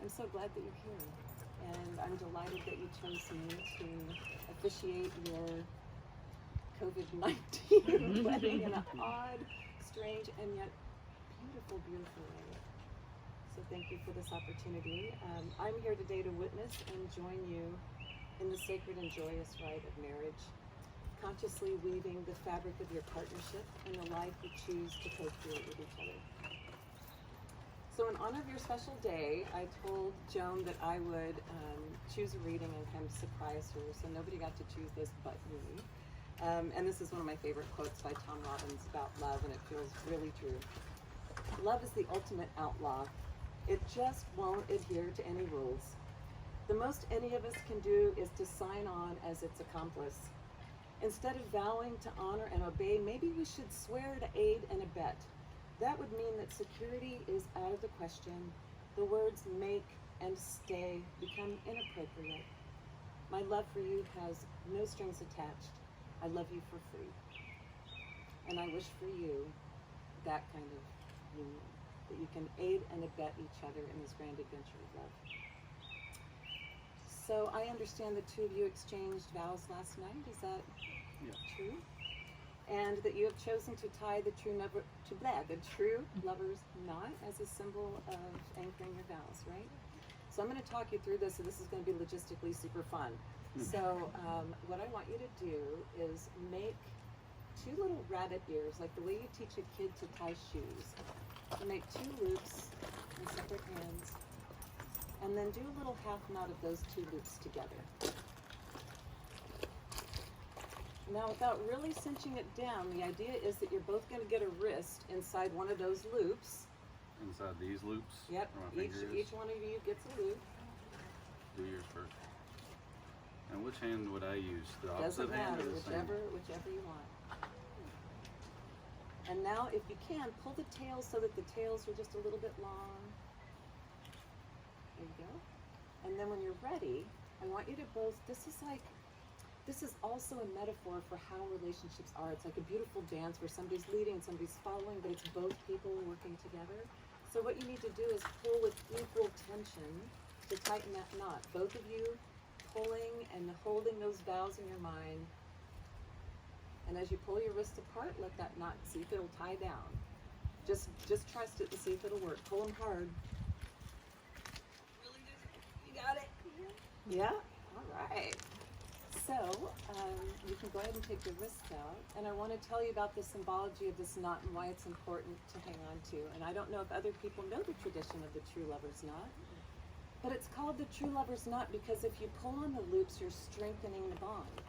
I'm so glad that you're here. And I'm delighted that you chose me to officiate your COVID-19 wedding in an odd, strange, and yet beautiful, beautiful way. So thank you for this opportunity. I'm here today to witness and join you in the sacred and joyous rite of marriage, consciously weaving the fabric of your partnership and the life you choose to co-create with each other. So in honor of your special day, I told Joan that I would choose a reading and kind of surprise her, so nobody got to choose this but me. And this is one of my favorite quotes by Tom Robbins about love, and it feels really true. Love is the ultimate outlaw. It just won't adhere to any rules. The most any of us can do is to sign on as its accomplice. Instead of vowing to honor and obey, maybe we should swear to aid and abet. That would mean that security is out of the question. The words make and stay become inappropriate. My love for you has no strings attached. I love you for free. And I wish for you that kind of union, that you can aid and abet each other in this grand adventure of love. So I understand the two of you exchanged vows last night. Is that true? And that you have chosen to tie the true lover's knot as a symbol of anchoring your vows, right? So I'm going to talk you through this, and this is going to be logistically super fun. So what I want you to do is make two little rabbit ears, like the way you teach a kid to tie shoes. So make two loops in separate ends, and then do a little half knot of those two loops together. Now, without really cinching it down, the idea is that you're both going to get a wrist inside one of those loops. Inside these loops? Yep. Each one of you gets a loop. Do yours first. And which hand would I use? The opposite Doesn't hand matter, or the same? whichever you want. And now, if you can, pull the tails so that the tails are just a little bit long. There you go. And then when you're ready, I want you to both, this is also a metaphor for how relationships are. It's like a beautiful dance where somebody's leading and somebody's following, but it's both people working together. So what you need to do is pull with equal tension to tighten that knot. Both of you pulling and holding those vows in your mind. And as you pull your wrists apart, let that knot, see if it'll tie down. Just trust it and see if it'll work. Pull them hard. Really good. You got it? Yeah? All right. So, you can go ahead and take your wrists out. And I want to tell you about the symbology of this knot and why it's important to hang on to. And I don't know if other people know the tradition of the true lover's knot. But it's called the true lover's knot because if you pull on the loops, you're strengthening the bond.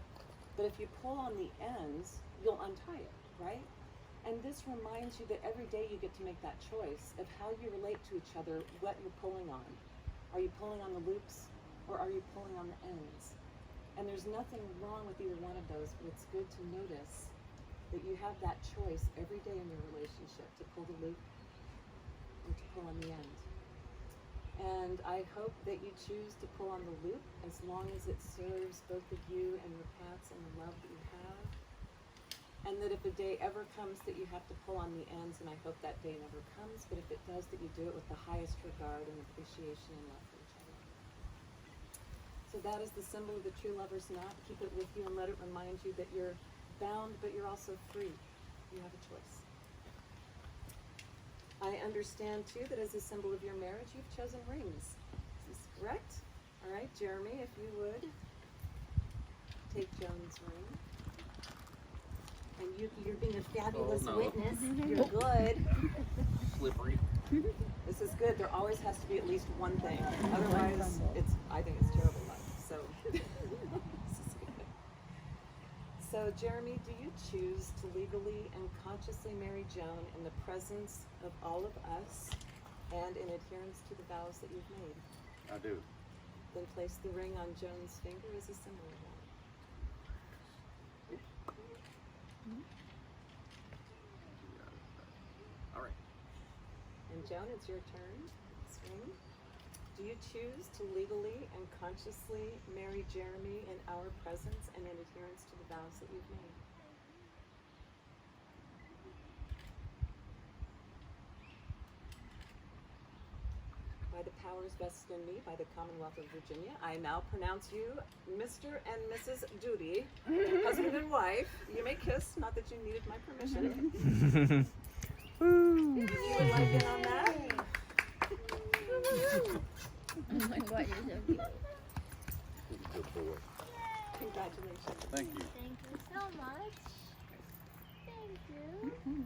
But if you pull on the ends, you'll untie it, right? And this reminds you that every day you get to make that choice of how you relate to each other, what you're pulling on. Are you pulling on the loops or are you pulling on the ends? And there's nothing wrong with either one of those, but it's good to notice that you have that choice every day in your relationship to pull the loop or to pull on the end. And I hope that you choose to pull on the loop as long as it serves both of you and your paths and the love that you have. And that if a day ever comes that you have to pull on the ends, and I hope that day never comes, but if it does, that you do it with the highest regard and appreciation and love for each other. So that is the symbol of the true lover's knot. Keep it with you and let it remind you that you're bound, but you're also free. You have a choice. I understand, too, that as a symbol of your marriage, you've chosen rings. Is this correct? All right, Jeremy, if you would take Joan's ring. And you're being a fabulous witness. You're good. Slippery. This is good. There always has to be at least one thing. Otherwise, I think it's terrible luck. So, this is good. So, Jeremy, do you choose to legally and consciously marry Joan in the presence of all of us and in adherence to the vows that you've made? I do. Then place the ring on Joan's finger as a symbol of that. All right. And Joan, it's your turn. This ring. Do you choose to legally and consciously marry Jeremy in our presence and in adherence to the vows that you've made? By by the powers vested in me by the Commonwealth of Virginia, I now pronounce you Mr. and Mrs. Doody, husband and wife. You may kiss, not that you needed my permission. You would like in on that? Oh my God, you're so cute. Good boy. Congratulations. Thank you. Thank you so much. Thank you.